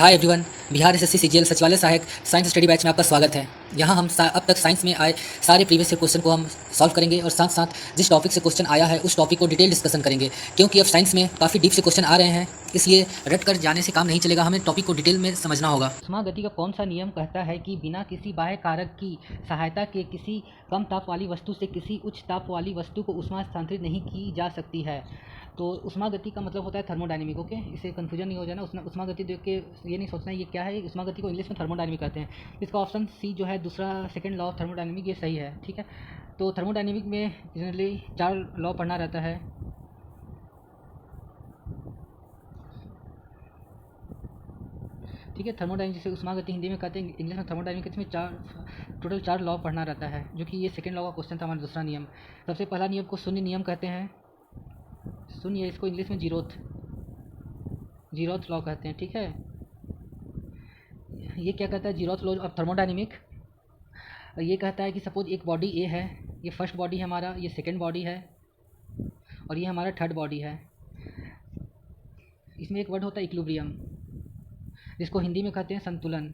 Hi everyone. Bihar SSC CGL सचिवालय सहायक science study batch में आपका स्वागत है। यहाँ हम अब तक साइंस में आए सारे प्रीवियस ईयर क्वेश्चन को हम सॉल्व करेंगे और साथ साथ जिस टॉपिक से क्वेश्चन आया है उस टॉपिक को डिटेल डिस्कशन करेंगे, क्योंकि अब साइंस में काफ़ी डीप से क्वेश्चन आ रहे हैं, इसलिए रट कर जाने से काम नहीं चलेगा, हमें टॉपिक को डिटेल में समझना होगा। ऊष्मा गति का कौन सा नियम कहता है कि बिना किसी बाह्य कारक की सहायता के किसी कम ताप वाली वस्तु से किसी उच्च ताप वाली वस्तु को ऊष्मा स्थानांतरित नहीं की जा सकती है। तो ऊष्मा गति का मतलब होता है थर्मोडायनेमिक। ओके, इसे कन्फ्यूजन नहीं हो जाना। ऊष्मा गति देख के ये नहीं सोचना ये क्या है। ऊष्मा गति को इंग्लिश में थर्मोडायनेमिक कहते हैं। इसका ऑप्शन सी जो है दूसरा सेकंड लॉ ऑफ थर्मोडायनेमिक ये सही है। ठीक है, तो थर्मोडायनेमिक में जनरली 4 लॉ पढ़ना रहता है। ठीक है, थर्मोडायनेमिक जिसे ऊष्मा गति हिंदी में कहते हैं, इंग्लिश में थर्मोडायनेमिक, इसमें टोटल 4 लॉ पढ़ना रहता है, जो कि ये सेकंड लॉ का क्वेश्चन था हमारा दूसरा नियम। सबसे पहला नियम को शून्य नियम कहते हैं। शून्य, इसको इंग्लिश में जीरोथ लॉ कहते हैं। ठीक है, ये क्या कहता है, जीरोथ लॉ ऑफ थर्मोडायनेमिक। ये कहता है कि सपोज एक बॉडी ए है, ये फर्स्ट बॉडी है हमारा, ये सेकेंड बॉडी है और ये हमारा थर्ड बॉडी है। इसमें एक वर्ड होता है इक्विलिब्रियम, जिसको हिंदी में कहते हैं संतुलन।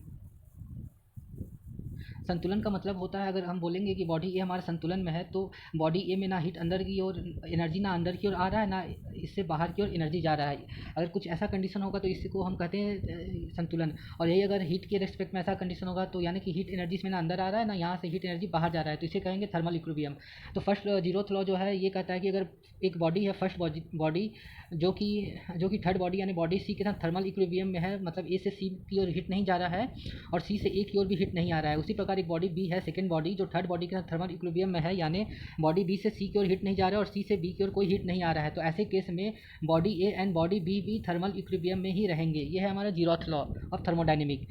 संतुलन का मतलब होता है, अगर हम बोलेंगे कि बॉडी ए हमारा संतुलन में है, तो बॉडी ए में ना हीट अंदर की ओर एनर्जी ना अंदर की ओर आ रहा है, ना इससे बाहर की ओर एनर्जी जा रहा है। अगर कुछ ऐसा कंडीशन होगा तो इसको हम कहते हैं संतुलन। और यही अगर हीट के रेस्पेक्ट में ऐसा कंडीशन होगा तो यानी कि हीट एनर्जी इसमें ना अंदर आ रहा है, ना यहाँ से हीट एनर्जी बाहर जा रहा है, तो इसे कहेंगे थर्मल इक्विलिब्रियम। तो फर्स्ट जीरोथ लॉ जो है ये कहता है कि अगर एक बॉडी है, फर्स्ट बॉडी जो कि थर्ड बॉडी यानी बॉडी सी के साथ थर्मल इक्विलिब्रियम में है, मतलब ए से सी की ओर हीट नहीं जा रहा है और सी से ए की ओर भी हीट नहीं आ रहा है। उसी प्रकार एक बॉडी बी है, सेकंड बॉडी, जो थर्ड बॉडी के साथ थर्मल इक्विलिब्रियम में है, यानी बॉडी बी से सी की ओर हीट नहीं जा रहा है और सी से बी की ओर कोई हीट नहीं आ रहा है। तो ऐसे केस में body A and body B भी थर्मल इक्विलिब्रियम में ही रहेंगे। ये है हमारा जीरोथ लॉ ऑफ थर्मोडायनेमिक।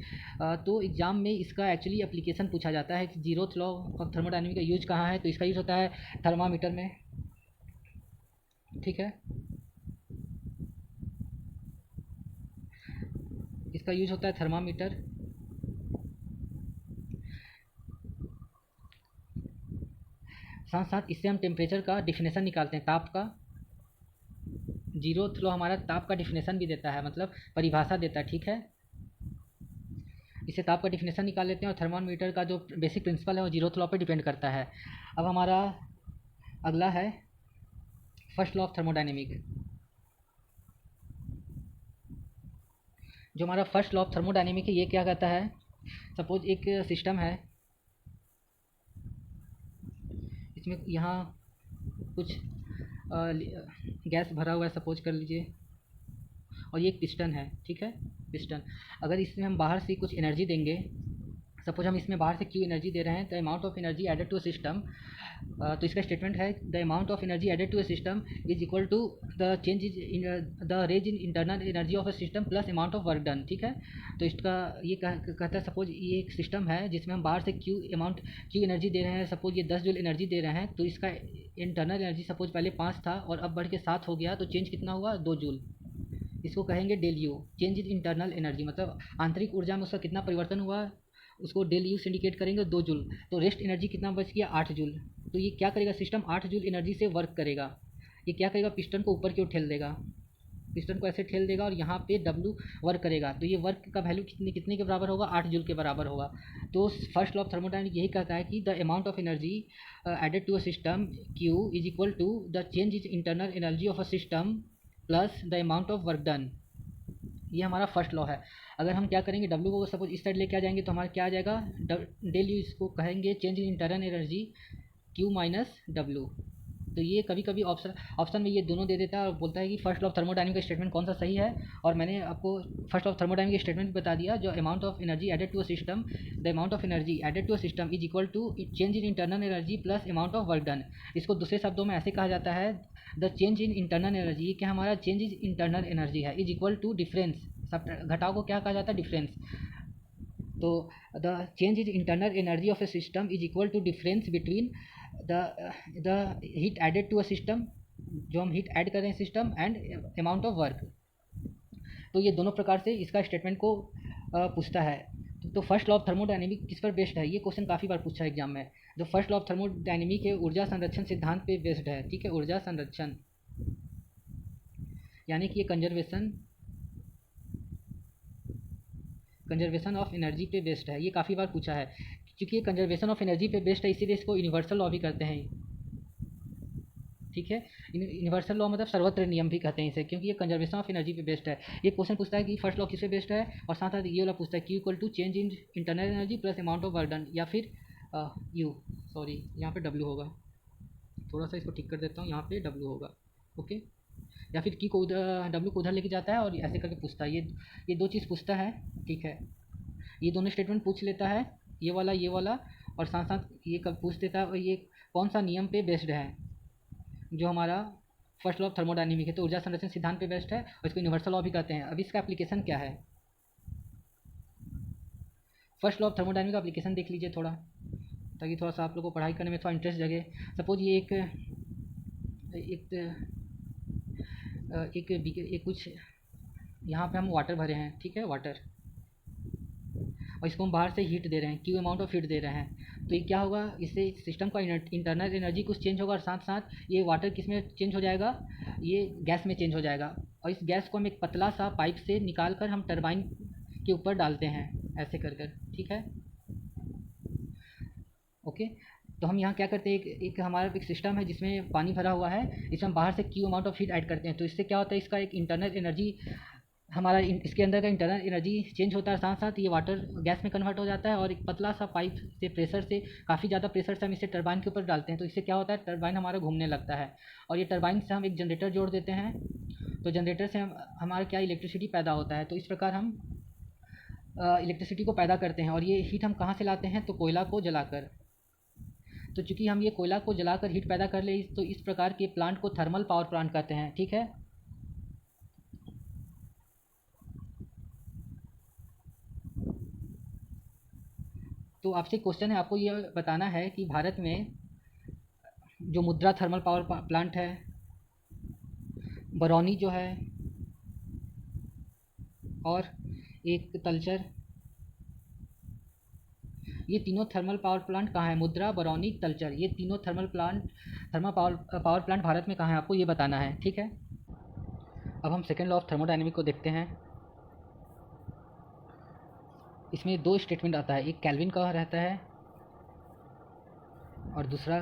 तो एग्जाम में इसका एक्चुअली एप्लीकेशन पूछा जाता है कि जीरोथ लॉ ऑफ थर्मोडायनेमिक का यूज कहाँ है, तो इसका यूज होता है थर्मामीटर में। ठीक है, इसका यूज होता है थर्मामीटर। साथ साथ इससे हम टेम्परेचर का डिफिनेशन निकालते हैं, ताप का। जीरोथ लॉ हमारा ताप का डिफिनेशन भी देता है, मतलब परिभाषा देता है। ठीक है, इससे ताप का डिफिनेशन निकाल लेते हैं और थर्मामीटर का जो बेसिक प्रिंसिपल है वो जीरोथ लॉ पे डिपेंड करता है। अब हमारा अगला है फर्स्ट लॉ ऑफ थर्मोडायनेमिक। जो हमारा फर्स्ट लॉ ऑफ थर्मोडायनेमिक है ये क्या कहता है, सपोज एक सिस्टम है, इसमें यहाँ कुछ गैस भरा हुआ है सपोज कर लीजिए, और ये एक पिस्टन है। ठीक है, पिस्टन, अगर इसमें हम बाहर से कुछ एनर्जी देंगे, सपोज हम इसमें बाहर से क्यू एनर्जी दे रहे हैं, the amount of energy added to a system. तो इसका स्टेटमेंट है the amount of energy added to a system is equal to the change in the range in internal energy of a system plus amount of work done. ठीक है, तो इसका ये कहता है, सपोज ये एक सिस्टम है जिसमें हम बाहर से क्यू एनर्जी दे रहे हैं, सपोज ये 10 जूल एनर्जी दे रहे हैं, तो इसका इंटरनल एनर्जी सपोज पहले 5 था और अब बढ़ के 7 हो गया, तो चेंज कितना हुआ, 2 जूल। इसको कहेंगे del U, change in internal energy, मतलब आंतरिक ऊर्जा में उसका कितना परिवर्तन हुआ, उसको डेल यू से इंडिकेट करेंगे 2 जूल। तो रेस्ट एनर्जी कितना बच गया, 8 जूल। तो ये क्या करेगा, सिस्टम 8 जूल एनर्जी से वर्क करेगा। ये क्या करेगा, पिस्टन को ऊपर की ओर ठेल देगा, पिस्टन को ऐसे ठेल देगा और यहाँ पे W वर्क करेगा। तो ये वर्क का वैल्यू कितने के बराबर होगा, 8 जूल के बराबर होगा। तो फर्स्ट लॉ ऑफ थर्मोडायनेमिक यही कहता है कि the amount of energy added to a system Q is equal to the change in internal energy of a system plus the amount of work done. ये हमारा फर्स्ट लॉ है। अगर हम क्या करेंगे, W को सपोज इस साइड लेके आ जाएंगे तो हमारा क्या आ जाएगा, डेल यू, इसको कहेंगे change in internal energy Q minus W। तो ये कभी कभी ऑप्शन में ये दोनों दे देता है और बोलता है कि फर्स्ट लॉ ऑफ थर्मोडायनेमिक का स्टेटमेंट कौन सा सही है। और मैंने आपको फर्स्ट लॉ ऑफ थर्मोडायनेमिक का स्टेटमेंट बता दिया, जो amount of energy added to a system, the amount of energy added to a system is equal to change in internal energy plus amount of work done. इसको दूसरे शब्दों में ऐसे कहा जाता है, the change in internal energy, क्या हमारा चेंज इन इंटरनल एनर्जी है, इज इक्वल टू डिफरेंस। सब घटाव को क्या कहा जाता है, डिफरेंस। तो the change in internal energy of a system is equal to difference between the heat added to a system, जो हम हीट ऐड कर रहे हैं system, and amount of work. तो ये दोनों प्रकार से इसका स्टेटमेंट को पूछता है। तो फर्स्ट लॉ ऑफ थर्मोडायनेमिक किस पर बेस्ड है, ये क्वेश्चन काफ़ी बार पूछा है एग्जाम में। जो फर्स्ट लॉ ऑफ थर्मोडायनेमिक है ऊर्जा संरक्षण सिद्धांत पे बेस्ड है। ठीक है, ऊर्जा संरक्षण यानी कि ये कंजर्वेशन कंजर्वेशन ऑफ एनर्जी पे बेस्ड है। ये काफ़ी बार पूछा है, क्योंकि ये कंजर्वेशन ऑफ एनर्जी पे बेस्ड है, इसीलिए इसको यूनिवर्सल लॉ भी कहते हैं। ठीक है, यूनिवर्सल लॉ मतलब सर्वत्र नियम भी कहते हैं इसे, क्योंकि ये कंजर्वेशन ऑफ एनर्जी पे बेस्ड है। ये क्वेश्चन पूछता है कि फर्स्ट लॉ किस पे बेस्ड है, और साथ साथ ये वाला पूछता है Q equal to change in internal energy plus amount of work done, या फिर U, सॉरी यहाँ पे W होगा, थोड़ा सा इसको ठीक कर देता हूँ, यहाँ पे W होगा। ओके, या फिर Q को उधर W को उधर लेके जाता है और ऐसे करके पूछता है, ये दो चीज़ पूछता है। ठीक है, ये दोनों स्टेटमेंट पूछ लेता है, ये वाला, और साथ साथ ये कब पूछ देता है, और ये कौन सा नियम पे बेस्ड है, जो हमारा फर्स्ट लॉ ऑफ थर्मोडायनेमिक है, तो ऊर्जा संरक्षण सिद्धांत पे बेस्ड है, और इसको यूनिवर्सल लॉ भी कहते हैं। अब इसका एप्लीकेशन क्या है, फर्स्ट लॉ ऑफ थर्मोडायनेमिक का एप्लीकेशन देख लीजिए थोड़ा, ताकि थोड़ा सा आप लोगों को पढ़ाई करने में थोड़ा इंटरेस्ट जगे। सपोज ये एक कुछ यहाँ पे हम वाटर भरे हैं, ठीक है, वाटर, और इसको हम बाहर से हीट दे रहे हैं, Q अमाउंट ऑफ हीट दे रहे हैं, तो ये क्या होगा, इससे सिस्टम का इंटरनल एनर्जी कुछ चेंज होगा, और साथ साथ ये वाटर किस में चेंज हो जाएगा, ये गैस में चेंज हो जाएगा, और इस गैस को हम एक पतला सा पाइप से निकाल कर हम टरबाइन के ऊपर डालते हैं, ऐसे कर कर। ठीक है, ओके, तो हम यहाँ क्या करते हैं, एक हमारा एक सिस्टम है जिसमें पानी भरा हुआ है, इसमें हम बाहर से Q amount of heat add करते हैं, तो इससे क्या होता है, इसका एक इंटरनल एनर्जी हमारा इसके अंदर का इंटरनल एनर्जी चेंज होता है, साथ साथ ये वाटर गैस में कन्वर्ट हो जाता है, और एक पतला सा पाइप से प्रेशर से, काफ़ी ज़्यादा प्रेशर से हम इसे टरबाइन के ऊपर डालते हैं, तो इससे क्या होता है, टरबाइन हमारा घूमने लगता है, और ये टरबाइन से हम एक जनरेटर जोड़ देते हैं, तो जनरेटर से हमारा क्या इलेक्ट्रिसिटी पैदा होता है। तो इस प्रकार हम इलेक्ट्रिसिटी को पैदा करते हैं, और ये हीट हम कहाँ से लाते हैं, तो कोयला को जलाकर। तो चूंकि हम ये कोयला को जलाकर हीट पैदा कर ले, तो इस प्रकार के प्लांट को थर्मल पावर प्लांट कहते हैं। ठीक है, तो आपसे क्वेश्चन है, आपको ये बताना है कि भारत में जो मुद्रा थर्मल पावर प्लांट है, बरौनी जो है, और एक तलचर, ये तीनों थर्मल पावर प्लांट कहाँ है, मुद्रा, बरौनी, तलचर, ये तीनों थर्मल पावर प्लांट भारत में कहाँ है, आपको ये बताना है। ठीक है, अब हम सेकेंड लॉ ऑफ थर्मोडायनेमिक को देखते हैं। इसमें दो स्टेटमेंट आता है, एक केल्विन का रहता है और दूसरा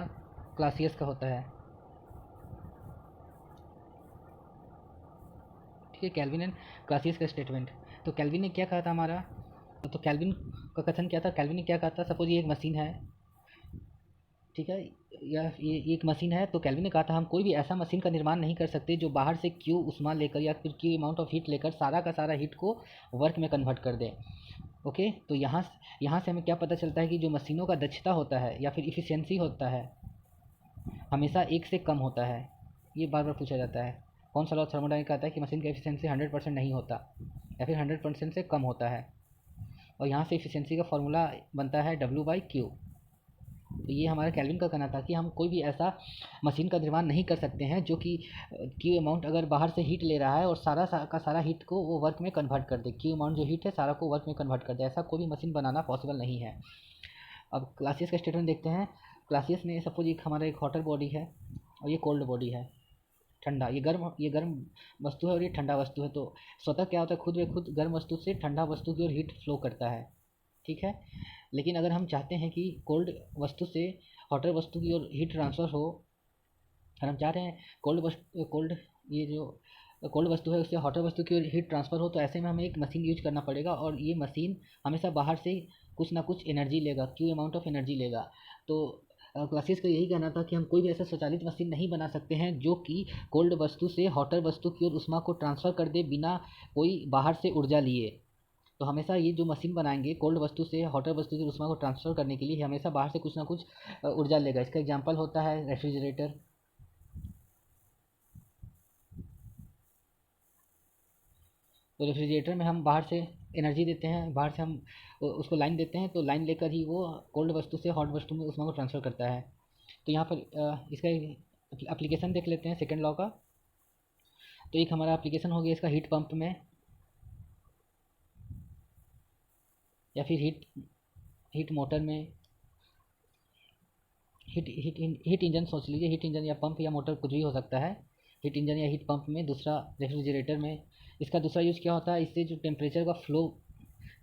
क्लासियस का होता है। ठीक है, केल्विन एंड क्लासियस का स्टेटमेंट। तो केल्विन ने क्या कहा था हमारा, तो केल्विन का कथन क्या था, केल्विन ने क्या कहा था, सपोज ये एक मशीन है, ठीक है, ये एक मशीन है, तो केल्विन ने कहा था हम कोई भी ऐसा मशीन का निर्माण नहीं कर सकते जो बाहर से Q उष्मा लेकर या फिर Q अमाउंट ऑफ हीट लेकर सारा का सारा हीट को वर्क में कन्वर्ट कर दे। ओके, तो यहाँ से हमें क्या पता चलता है कि जो मशीनों का दक्षता होता है या फिर इफ़िशियंसी होता है, हमेशा एक से कम होता है। ये बार बार पूछा जाता है, कौन सा लॉ थर्मोडायनेमिक कहता है कि मशीन का एफिशिएंसी 100% नहीं होता या फिर 100% से कम होता है, और यहाँ से एफिशिएंसी का फॉर्मूला बनता है W/Q। तो ये हमारा केल्विन का कहना था कि हम कोई भी ऐसा मशीन का निर्माण नहीं कर सकते हैं जो कि Q अमाउंट अगर बाहर से हीट ले रहा है और सारा का सारा हीट को वो वर्क में कन्वर्ट कर दे, Q अमाउंट जो हीट है सारा को वर्क में कन्वर्ट कर दे, ऐसा कोई भी मशीन बनाना पॉसिबल नहीं है। अब क्लासियस का स्टेटमेंट देखते हैं। क्लासियस में सपोज एक हमारा एक हॉटर बॉडी है और ये कोल्ड बॉडी है, ठंडा, ये गर्म वस्तु है और ये ठंडा वस्तु है, तो स्वतः क्या होता है, खुद ब खुद गर्म वस्तु से ठंडा वस्तु की ओर हीट फ्लो करता है। ठीक है, लेकिन अगर हम चाहते हैं कि कोल्ड वस्तु से हॉटर वस्तु की ओर हीट ट्रांसफ़र हो, और हम चाह रहे हैं ये जो कोल्ड वस्तु है उससे हॉटर वस्तु की ओर हीट ट्रांसफ़र हो, तो ऐसे में हमें एक मशीन यूज करना पड़ेगा, और ये मशीन हमेशा बाहर से कुछ ना कुछ एनर्जी लेगा, Q अमाउंट ऑफ एनर्जी लेगा। तो क्लासियस का यही कहना था कि हम कोई भी ऐसा स्वचालित मशीन नहीं बना सकते हैं जो कि कोल्ड वस्तु से हॉटर वस्तु की ओर ऊष्मा को ट्रांसफ़र कर दे बिना कोई बाहर से ऊर्जा लिए। तो हमेशा ये जो मशीन बनाएंगे कोल्ड वस्तु से हॉटर वस्तु की ऊष्मा को ट्रांसफ़र करने के लिए हमेशा बाहर से कुछ ना कुछ ऊर्जा लेगा। इसका एग्जांपल होता है रेफ्रिजरेटर। तो रेफ्रिजरेटर में हम बाहर से एनर्जी देते हैं, बाहर से हम उसको लाइन देते हैं, तो लाइन लेकर ही वो कोल्ड वस्तु से हॉट वस्तु में ऊष्मा को ट्रांसफ़र करता है। तो यहाँ पर इसका एप्लीकेशन देख लेते हैं सेकेंड लॉ का। तो एक हमारा एप्लीकेशन हो गया इसका हीट पंप में, या फिर हीट मोटर में, हीट इंजन सोच लीजिए, हीट इंजन या पंप या मोटर कुछ भी हो सकता है, हीट इंजन या हीट पंप में। दूसरा रेफ्रिजरेटर में, इसका दूसरा यूज़ क्या होता है, इससे जो टेम्परेचर का फ्लो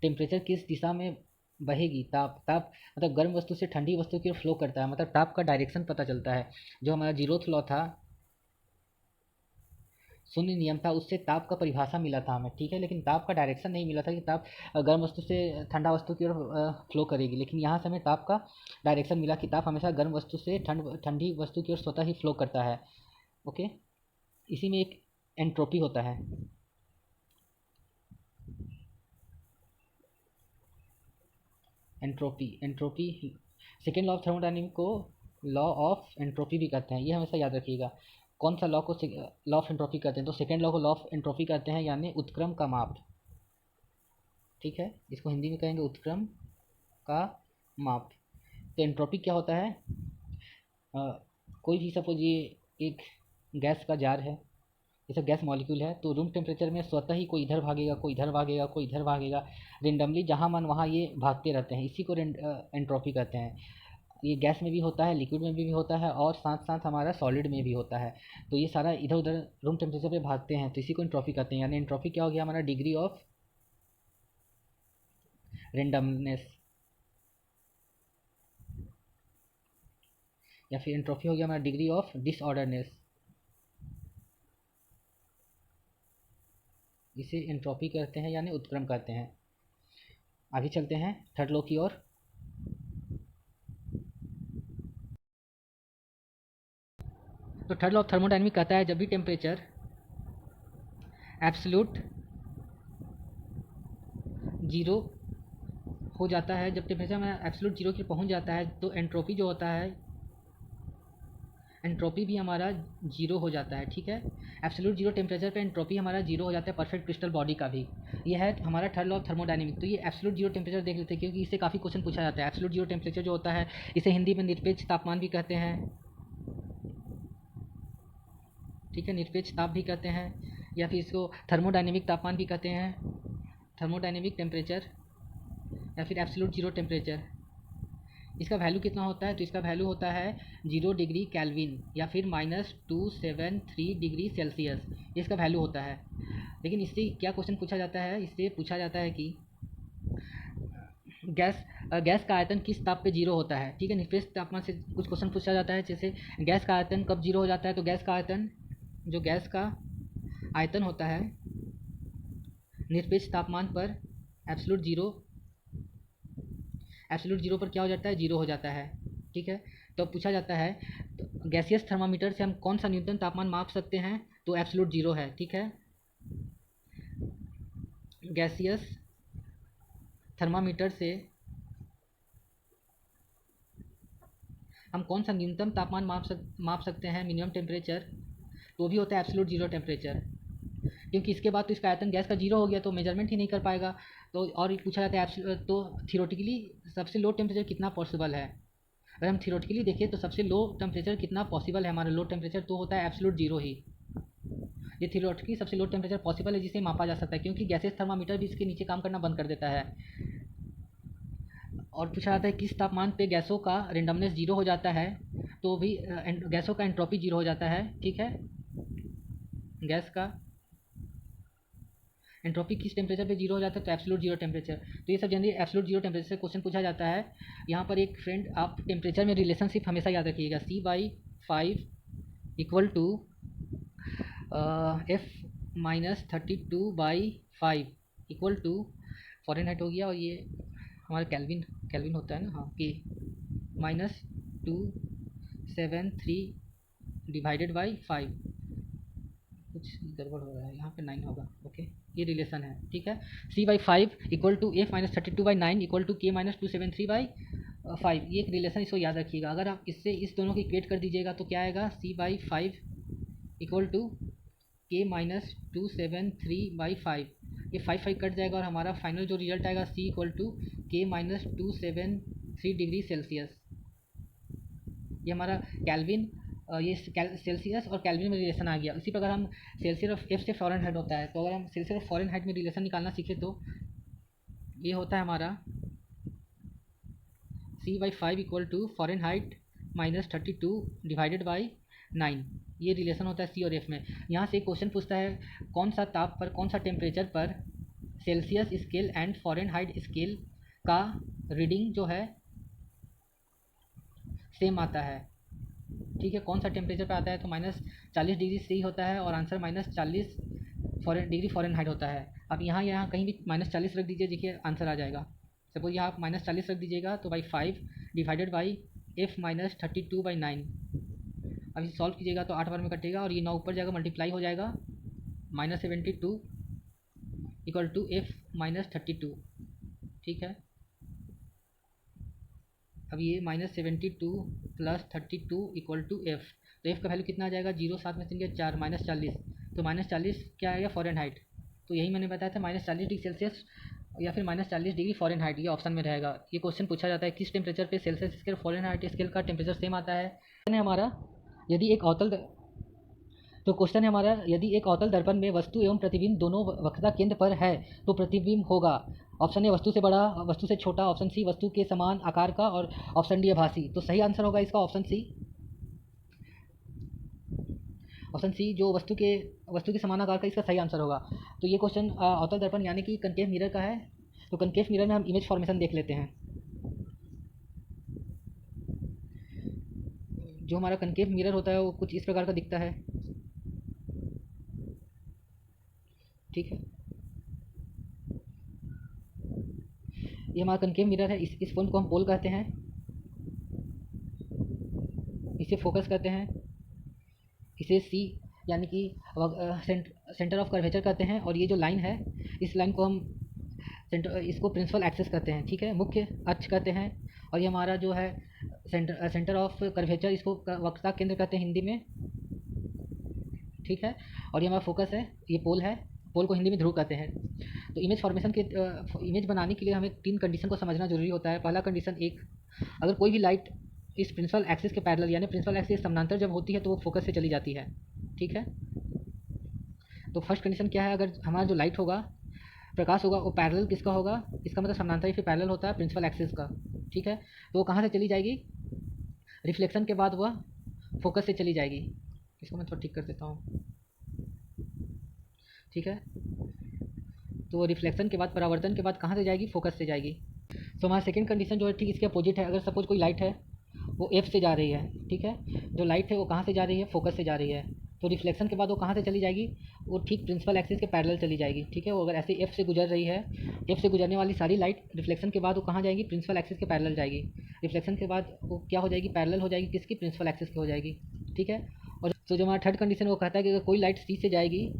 टेम्परेचर किस दिशा में बहेगी। ताप ताप मतलब गर्म वस्तु से ठंडी वस्तु की ओर फ्लो करता है, मतलब ताप का डायरेक्शन पता चलता है। जो हमारा जीरोथ लॉ था, शून्य नियम था, उससे ताप का परिभाषा मिला था हमें, ठीक है, लेकिन ताप का डायरेक्शन नहीं मिला था कि ताप गर्म वस्तु से ठंडा वस्तु की ओर फ्लो करेगी। लेकिन यहाँ से हमें ताप का डायरेक्शन मिला कि ताप हमेशा गर्म वस्तु से ठंडी वस्तु की ओर स्वतः ही फ्लो करता है। ओके, इसी में एक एंट्रोपी होता है। Entropy second law of thermodynamics को लॉ ऑफ एंट्रोपी भी कहते हैं, ये हमेशा याद रखिएगा। कौन सा लॉ को लॉ ऑफ एंट्रोपी कहते हैं, तो सेकेंड लॉ को लॉ ऑफ एंट्रोपी कहते हैं, यानी उत्क्रम का माप। ठीक है, इसको हिंदी में कहेंगे उत्क्रम का माप। तो एंट्रोपी क्या होता है, कोई भी सपोज ये एक गैस का जार है, जैसे गैस मॉलिक्यूल है, तो रूम टेम्परेचर में स्वतः ही कोई इधर भागेगा, कोई इधर भागेगा, कोई इधर भागेगा, रेंडमली जहाँ मन वहाँ ये भागते रहते हैं, इसी को एंट्रोपी कहते हैं। ये गैस में भी होता है, लिक्विड में भी होता है, और साथ साथ हमारा सॉलिड में भी होता है। तो ये सारा इधर उधर रूम टेम्परेचर पे भागते हैं, तो इसी को एंट्रोपी कहते हैं। यानी एंट्रोपी क्या हो गया, हमारा डिग्री ऑफ रेंडमनेस, या फिर एंट्रोपी हो गया हमारा डिग्री ऑफ डिसऑर्डरनेस। इसे एंट्रोपी कहते हैं, यानी उत्क्रम कहते हैं। आगे चलते हैं थर्ड लॉ की ओर। तो थर्ड लॉ ऑफ थर्मोडायनेमिक्स कहता है जब भी टेम्परेचर एब्सोल्यूट जीरो हो जाता है, जब टेम्परेचर में एब्सोल्यूट जीरो की पहुंच जाता है, तो एंट्रोपी जो होता है, एंट्रोपी भी हमारा जीरो हो जाता है। ठीक है, एब्सोल्यूट जीरो टेम्परेचर पे एंट्रोपी हमारा जीरो हो जाता है, परफेक्ट क्रिस्टल बॉडी का भी। ये है हमारा थर्ड लॉ ऑफ थर्मोडायनेमिक्स। तो ये एब्सोल्यूट जीरो टेम्परेचर देख लेते हैं, क्योंकि इससे काफ़ी क्वेश्चन पूछा जाता है। एब्सोल्यूट जीरो टेम्परेचर जो होता है, इसे हिंदी में निरपेक्ष तापमान भी कहते हैं। ठीक है, निरपेक्ष ताप भी कहते हैं, या फिर इसको थर्मोडायनेमिक तापमान भी कहते हैं, थर्मोडायनेमिक टेम्परेचर, या फिर एब्सोल्यूट जीरो टेम्परेचर। इसका वैल्यू कितना होता है, तो इसका वैल्यू होता है 0 डिग्री केल्विन, या फिर -273 डिग्री सेल्सियस, ये इसका वैल्यू होता है। लेकिन इससे क्या क्वेश्चन पूछा जाता है, इससे पूछा जाता है कि गैस का आयतन किस ताप पे जीरो होता है। ठीक है, निरपेक्ष तापमान से कुछ क्वेश्चन पूछा जाता है, जैसे गैस का आयतन कब जीरो हो जाता है, तो गैस का आयतन, जो गैस का आयतन होता है निरपेक्ष तापमान पर एब्सोल्यूट जीरो पर क्या हो जाता है, जीरो हो जाता है। ठीक है, तो पूछा जाता है तो गैसियस थर्मामीटर से हम कौन सा न्यूनतम तापमान माप सकते हैं, तो एब्सोल्यूट जीरो है। ठीक है, गैसियस थर्मामीटर से हम कौन सा न्यूनतम तापमान माप सकते हैं, मिनिमम टेम्परेचर, तो भी होता है एब्सोल्यूट जीरो टेम्परेचर। क्योंकि इसके बाद तो इसका आयतन गैस का जीरो हो गया, तो मेजरमेंट ही नहीं कर पाएगा। तो और पूछा जाता है तो थियोरेटिकली सबसे लो टेम्परेचर कितना पॉसिबल है। अगर हम थियोरेटिकली देखें तो सबसे लो टेम्परेचर कितना पॉसिबल है, हमारा लो टेम्परेचर तो होता है एब्सोल्यूट जीरो ही। ये थियोरेटिकली सबसे लो टेम्परेचर पॉसिबल है जिसे मापा जा सकता है, क्योंकि गैसेस थर्मामीटर भी इसके नीचे काम करना बंद कर देता है। और पूछा जाता है किस तापमान पे गैसों का रेंडमनेस जीरो हो जाता है, तो भी गैसों का एंट्रोपी जीरो हो जाता है। ठीक है, गैस का एंट्रोपी किस टेम्परेचर पे जीरो हो जाता है, तो एब्सोल्यूट जीरो टेम्परेचर। तो ये सब जनरली एब्सोल्यूट जीरो टेम्परेचर से क्वेश्चन पूछा जाता है। यहाँ पर एक फ्रेंड, आप टेम्परेचर में रिलेशनशिप हमेशा याद रखिएगा, C/5 equal to F-32/5 equal to Fahrenheit हो गया, और ये हमारा कैल्विन होता है ना, हाँ, कि -273 डिवाइडेड बाई 5, कुछ गड़बड़ हो रहा है यहाँ पे, 9 होगा। ओके, ये रिलेशन है। ठीक है, C/5 equal to F-32/9 equal to K-273/5, ये एक रिलेशन, इसको याद रखिएगा। अगर आप इससे इस दोनों की इक्वेट कर दीजिएगा तो क्या आएगा, C/5 इक्वल टू K-273/5, ये 5 कट जाएगा, और हमारा फाइनल जो रिजल्ट आएगा C equal to K-273 degree Celsius. ये हमारा कैल्विन, ये सेल्सियस और कैल्विन में रिलेशन आ गया। इसी प्रकार हम सेल्सियस और एफ से फ़ारेनहाइट होता है, तो अगर हम सेल्सियस और फ़ारेनहाइट में रिलेशन निकालना सीखे तो ये होता है हमारा C/5 equal to Fahrenheit -32 divided by 9, ये रिलेशन होता है C और F में। यहाँ से एक क्वेश्चन पूछता है कौन सा ताप पर, कौन सा टेम्परेचर पर Celsius scale and Fahrenheit scale का रीडिंग जो है सेम आता है। ठीक है, कौन सा टेम्परेचर पे आता है, तो -40 डिग्री सी होता है और आंसर -40 डिग्री फ़ारेनहाइट होता है। अब यहाँ कहीं भी -40 रख दीजिए, देखिए आंसर आ जाएगा। सपोज यहाँ आप -40 रख दीजिएगा तो बाई 5 डिवाइडेड बाई F-32/9। अब इसे सॉल्व कीजिएगा तो 8 बार में कटेगा और ये 9 ऊपर जाएगा, मल्टीप्लाई हो जाएगा, -72 इक्वल टू F-32। ठीक है, अब ये -72 + 32 इक्वल टू एफ़, तो एफ़ का वैल्यू कितना आ जाएगा, 0 7 में 3 के 4, -40, तो -40 क्या आएगा फ़ारेनहाइट। तो यही मैंने बताया था, -40 डिग्री सेल्सियस या फिर -40 डिग्री फ़ारेनहाइट, ये ऑप्शन में रहेगा। ये क्वेश्चन पूछा जाता है किस टेम्परेचर पे सेल्सियस स्केल फ़ारेनहाइट स्केल का टेम्परेचर सेम आता है। हमारा यदि एक अवतल तो क्वेश्चन है हमारा, यदि एक अवतल दर्पण में वस्तु एवं प्रतिबिंब दोनों वक्रता केंद्र पर है तो प्रतिबिंब होगा। ऑप्शन ए वस्तु से बड़ा, वस्तु से छोटा, ऑप्शन सी वस्तु के समान आकार का और ऑप्शन डी आभासी। तो सही आंसर होगा इसका ऑप्शन सी। ऑप्शन सी जो वस्तु के समान आकार का, इसका सही आंसर होगा। तो ये क्वेश्चन अवतल दर्पण यानी कि कनकेव मिरर का है। तो कनकेव मिरर में हम इमेज फॉर्मेशन देख लेते हैं। जो हमारा कनकेव मिरर होता है वो कुछ इस प्रकार का दिखता है। ठीक है, ये हमारा कनकेव मिरर है। इस पॉइंट को हम पोल कहते हैं। इसे फोकस करते हैं, इसे सी यानी कि सेंटर ऑफ कर्वेचर कहते हैं। और ये जो लाइन है, इस लाइन को हम इसको प्रिंसिपल एक्सिस कहते हैं। ठीक है, मुख्य अक्ष कहते हैं। और ये हमारा जो है सेंटर ऑफ कर्वेचर, इसको वक्रता केंद्र कहते हैं हिंदी में। ठीक है, और ये हमारा फोकस है, ये पोल है। पोल को हिंदी में ध्रुव कहते हैं। तो इमेज फॉर्मेशन के इमेज बनाने के लिए हमें 3 कंडीशन को समझना जरूरी होता है। पहला कंडीशन, एक, अगर कोई भी लाइट इस प्रिंसिपल एक्सिस के पैरेलल यानी प्रिंसिपल एक्सिस के समानांतर जब होती है तो वो फोकस से चली जाती है। ठीक है, तो फर्स्ट कंडीशन क्या है, अगर हमारा जो लाइट होगा, प्रकाश होगा, वो पैरेलल किसका होगा, इसका मतलब समानांतर या फिर पैरेलल होता है प्रिंसिपल एक्सिस का। ठीक है, तो वो कहाँ से चली जाएगी, रिफ्लेक्शन के बाद वह फोकस से चली जाएगी। इसको मैं थोड़ा ठीक कर देता हूँ। ठीक है, तो रिफ्लेक्शन के बाद, परावर्तन के बाद कहाँ से जाएगी, फोकस से जाएगी। तो हमारा सेकंड कंडीशन जो है ठीक इसके अपोजिट है। अगर सपोज कोई लाइट है वो एफ से जा रही है, ठीक है, जो लाइट है वो कहाँ से जा रही है, फोकस से जा रही है, तो रिफ्लेक्शन के बाद वो कहाँ से चली जाएगी, वो ठीक प्रिंसिपल एक्सिस के पैरेलल चली जाएगी। ठीक है, वो अगर ऐसे एफ से गुजर रही है, एफ से गुजरने वाली सारी लाइट रिफ्लेक्शन के बाद वो कहाँ जाएगी, प्रिंसिपल एक्सिस के पैरेलल जाएगी। रिफ्लेक्शन के बाद वो क्या हो जाएगी, पैरेलल हो जाएगी किसकी, प्रिंसिपल एक्सिस की हो जाएगी। ठीक है, और तो जो हमारा थर्ड कंडीशन वो कहता है कि अगर कोई लाइट सी से जाएगी,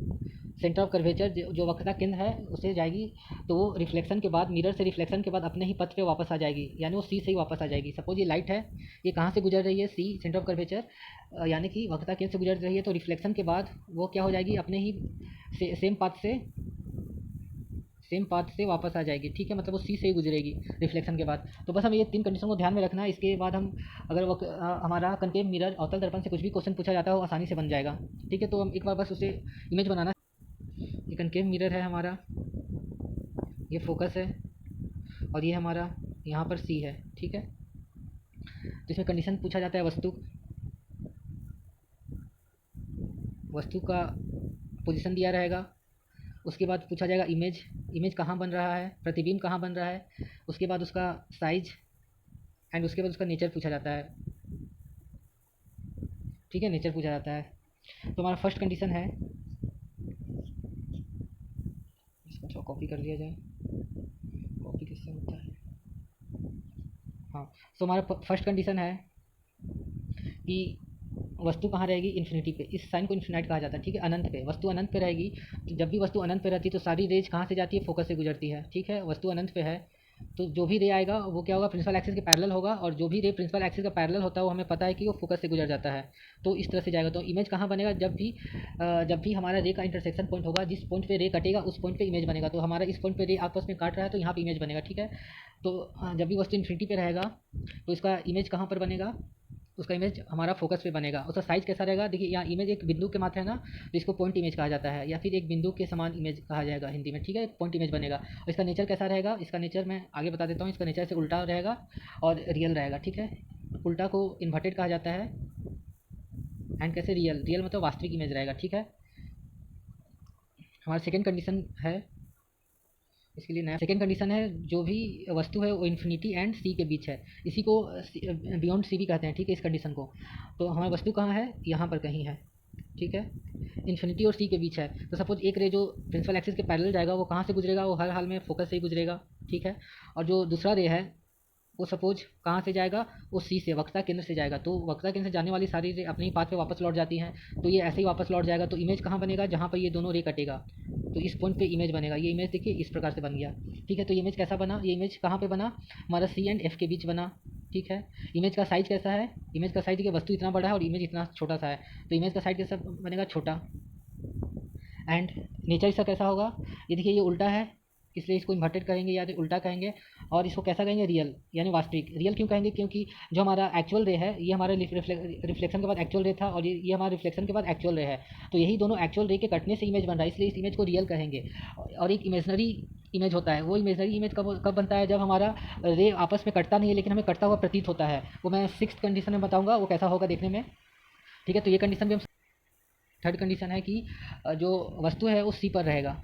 सेंटर ऑफ कर्वेचर जो वक्रता केंद्र है उसे जाएगी, तो वो रिफ्लेक्शन के बाद, मिरर से रिफ्लेक्शन के बाद अपने ही पथ पे वापस आ जाएगी, यानी वो सी से ही वापस आ जाएगी। सपोज ये लाइट है, ये कहाँ से गुजर रही है, सी, सेंटर ऑफ कर्वेचर यानी कि वक्रता केंद्र से गुजर रही है, तो रिफ्लेक्शन के बाद वो क्या हो जाएगी, अपने ही सेम पाथ से वापस आ जाएगी। ठीक है, मतलब वो सी से ही गुजरेगी रिफ्लेक्शन के बाद। तो बस हमें ये 3 कंडीशन को ध्यान में रखना है। इसके बाद हम अगर वो हमारा कनकेव मिरर अवतल दर्पण से कुछ भी क्वेश्चन पूछा जाता है वो आसानी से बन जाएगा। ठीक है, तो हम एक बार बस उसे इमेज बनाना। ये कनकेव मिरर है हमारा, ये फोकस है, और ये हमारा यहाँ पर सी है। ठीक है, तो इसमें कंडीशन पूछा जाता है वस्तु का पोजीशन दिया रहेगा। उसके बाद पूछा जाएगा इमेज कहाँ बन रहा है, प्रतिबिंब कहाँ बन रहा है, उसके बाद उसका साइज एंड उसके बाद उसका नेचर पूछा जाता है। ठीक है, नेचर पूछा जाता है। तो हमारा फर्स्ट कंडीशन है, इसको थोड़ा कॉपी कर लिया जाए, कॉपी किससे होता है, हाँ। तो हमारा फर्स्ट कंडीशन है कि वस्तु कहाँ रहेगी, इन्फिनिटी पे। इस साइन को इन्फिनाइट कहा जाता है। ठीक है, अनंत पे, वस्तु अनंत पे रहेगी। तो जब भी वस्तु अनंत पे रहती है तो सारी रेज कहाँ से जाती है, फोकस से गुजरती है। ठीक है, वस्तु अनंत पे है तो जो भी रे आएगा वो क्या होगा, प्रिंसिपल एक्सिस के पैरेलल होगा, और जो भी रे प्रिंसिपल एक्सिस का पैरेलल होता है वो हमें पता है कि वो फोकस से गुजर जाता है। तो इस तरह से जाएगा। तो इमेज कहाँ बनेगा, जब भी हमारा रे का इंटरसेक्शन पॉइंट होगा, जिस पॉइंट पे रे कटेगा उस पॉइंट पे इमेज बनेगा। तो हमारा इस पॉइंट पे रे आपस में काट रहा है तो यहाँ पे इमेज बनेगा। ठीक है, तो जब भी वस्तु इन्फिनिटी पे रहेगा तो इसका इमेज कहाँ पर बनेगा, उसका इमेज हमारा फोकस पे बनेगा। उसका साइज़ कैसा रहेगा, देखिए यहाँ इमेज एक बिंदु के मात्र है ना, तो इसको पॉइंट इमेज कहा जाता है, या फिर एक बिंदु के समान इमेज कहा जाएगा हिंदी में। ठीक है, पॉइंट इमेज बनेगा। और इसका नेचर कैसा रहेगा, इसका नेचर मैं आगे बता देता हूँ। इसका नेचर से उल्टा रहेगा और रियल रहेगा। ठीक है, उल्टा को इन्वर्टेड कहा जाता है, एंड कैसे, रियल मतलब वास्तविक इमेज रहेगा। ठीक है, हमारा सेकेंड कंडीशन है इसके लिए नया सेकेंड कंडीशन है, जो भी वस्तु है वो इन्फिनिटी एंड सी के बीच है, इसी को बियॉन्ड सी भी कहते हैं, ठीक है, इस कंडीशन को। तो हमारी वस्तु कहाँ है, यहाँ पर कहीं है, ठीक है, इन्फिनिटी और सी के बीच है। तो सपोज एक रे जो प्रिंसिपल एक्सिस के पैरेलल जाएगा वो कहाँ से गुजरेगा, वो हर हाल में फोकस से ही गुजरेगा, ठीक है। और जो दूसरा रे है वो सपोज कहाँ से जाएगा, वो सी से, वक्रता केंद्र से जाएगा। तो वक्रता केंद्र से जाने वाली सारी रे अपने ही पाथ पे वापस लौट जाती हैं, तो ये ऐसे ही वापस लौट जाएगा। तो इमेज कहाँ बनेगा, जहाँ पर ये दोनों रे कटेगा, तो इस पॉइंट पे इमेज बनेगा। ये इमेज देखिए इस प्रकार से बन गया, ठीक है। तो ये इमेज कैसा बना, ये इमेज कहाँ पे बना, हमारा सी एंड एफ के बीच बना, ठीक है। इमेज का साइज कैसा है, इमेज का साइज देखिए वस्तु इतना बड़ा है और इमेज इतना छोटा सा है, तो इमेज का साइज कैसा बनेगा, छोटा। एंड नेचर इसका कैसा होगा, ये देखिए ये उल्टा है, इसलिए इसको इन्वर्टेड कहेंगे या उल्टा कहेंगे। और इसको कैसा कहेंगे, रियल, यानी वास्तविक। रियल क्यों कहेंगे, क्योंकि जो हमारा एक्चुअल रे है ये हमारे रिफ्लेक्शन के बाद एक्चुअल रे था, और ये हमारा रिफ्लेक्शन के बाद एक्चुअल रे है, तो यही दोनों एक्चुअल रे के कटने से इमेज बन रहा है, इसलिए इस इमेज को रियल कहेंगे। और एक इमेजनरी इमेज होता है, वो इमेजनरी इमेज कब बनता है, जब हमारा रे आपस में कटता नहीं है लेकिन हमें कटता हुआ प्रतीत होता है। वो मैं सिक्स्थ कंडीशन में बताऊँगा वो कैसा होगा देखने में, ठीक है। तो ये कंडीशन भी हम, थर्ड कंडीशन है कि जो वस्तु है वो सी पर रहेगा,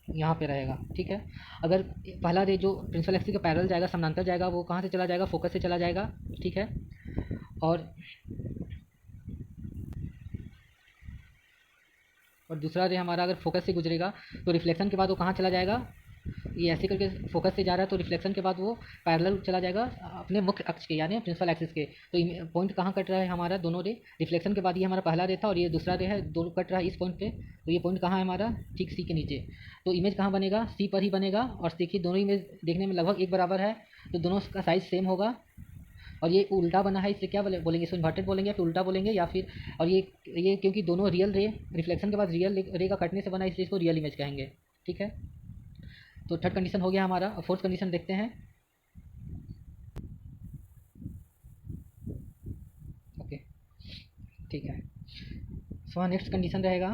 यहाँ पे रहेगा, ठीक है। अगर पहला रे जो प्रिंसिपल एक्सिस के पैरेलल जाएगा, समानांतर जाएगा, वो कहाँ से चला जाएगा, फोकस से चला जाएगा, ठीक है। और दूसरा रे हमारा अगर फोकस से गुजरेगा तो रिफ्लेक्शन के बाद वो कहाँ चला जाएगा, ये ऐसे करके फोकस से जा रहा है, तो रिफ्लेक्शन के बाद वो पैरेलल चला जाएगा अपने मुख्य अक्ष के, यानी प्रिंसिपल एक्सिस के। तो पॉइंट कहाँ कट रहा है हमारा, दोनों रे, रिफ्लेक्शन के बाद ये हमारा पहला रे था और ये दूसरा रे है, दोनों कट रहा है इस पॉइंट पे। तो ये पॉइंट कहाँ है हमारा, ठीक सी के नीचे। तो इमेज कहाँ बनेगा, सी पर ही बनेगा। और देखिए दोनों इमेज देखने में लगभग एक बराबर है, तो दोनों का साइज सेम होगा। और ये उल्टा बना है, इससे क्या बोलेंगे, इसको इन्वर्टेड बोलेंगे या फिर उल्टा बोलेंगे या फिर, और ये क्योंकि दोनों रियल रे रिफ्लेक्शन के बाद रियल रे का कटने से बना, इसलिए इसको रियल इमेज कहेंगे, ठीक है। तो थर्ड कंडीशन हो गया हमारा। फोर्थ कंडीशन देखते हैं, ओके, ठीक है। सो नेक्स्ट कंडीशन रहेगा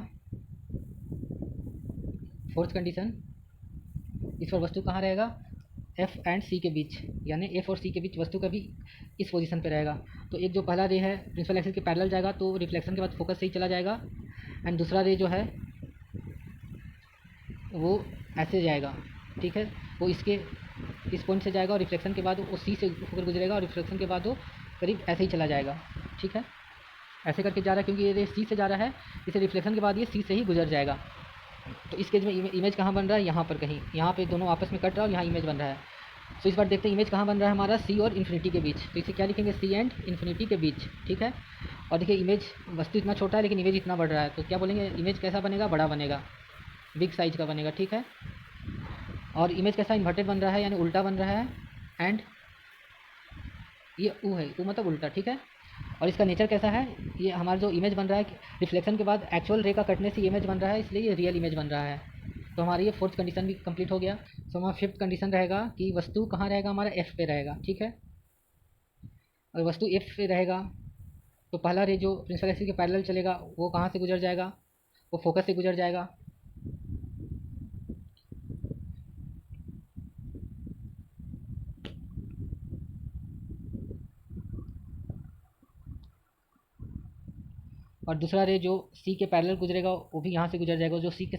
फोर्थ कंडीशन, इस पर वस्तु कहाँ रहेगा, एफ एंड सी के बीच, यानी एफ और सी के बीच वस्तु का भी इस पोजीशन पे रहेगा। तो एक जो पहला रे है प्रिंसिपल एक्सिस के पैरेलल जाएगा, तो रिफ्लेक्शन के बाद फोकस से ही चला जाएगा। एंड दूसरा रे जो है वो ऐसे जाएगा, ठीक है, वो इसके इस पॉइंट से जाएगा और रिफ्लेक्शन के बाद वो सी से होकर गुजरेगा और रिफ्लेक्शन के बाद वो करीब ऐसे ही चला जाएगा, ठीक है। ऐसे करके जा रहा है क्योंकि ये रे सी से जा रहा है, इसे रिफ्लेक्शन के बाद ये सी से ही गुजर जाएगा। तो इस केस में इमेज कहाँ बन रहा है, यहाँ पर कहीं, यहाँ पे दोनों आपस में कट रहा है और यहाँ इमेज बन रहा है। तो इस बार देखते हैं इमेज कहाँ बन रहा है हमारा, सी और इन्फिनिटी के बीच। तो इसे क्या लिखेंगे, सी एंड इन्फिनिटी के बीच, ठीक है। और देखिए इमेज वस्तु इतना छोटा है लेकिन इमेज इतना बढ़ रहा है, तो क्या बोलेंगे, इमेज कैसा बनेगा, बड़ा बनेगा, बिग साइज का बनेगा, ठीक है। और इमेज कैसा, इन्वर्टेड बन रहा है यानी उल्टा बन रहा है। एंड ये ऊ है, ऊ मतलब उल्टा, ठीक है। और इसका नेचर कैसा है, ये हमारा जो इमेज बन रहा है रिफ्लेक्शन के बाद एक्चुअल रे का कटने से इमेज बन रहा है, इसलिए ये रियल इमेज बन रहा है। तो हमारी ये फोर्थ कंडीशन भी कंप्लीट हो गया। तो हमारा फिफ्थ कंडीशन रहेगा कि वस्तु कहाँ रहेगा, हमारा एफ पे रहेगा, ठीक है। और वस्तु एफ पे रहेगा तो पहला रे जो प्रिंसिपल एक्सिस के पैरेलल चलेगा वो कहाँ से गुजर जाएगा, वो फोकस से गुजर जाएगा। और दूसरा रे जो सी के पैरेलल गुजरेगा वो भी यहाँ से गुजर जाएगा, जो सी के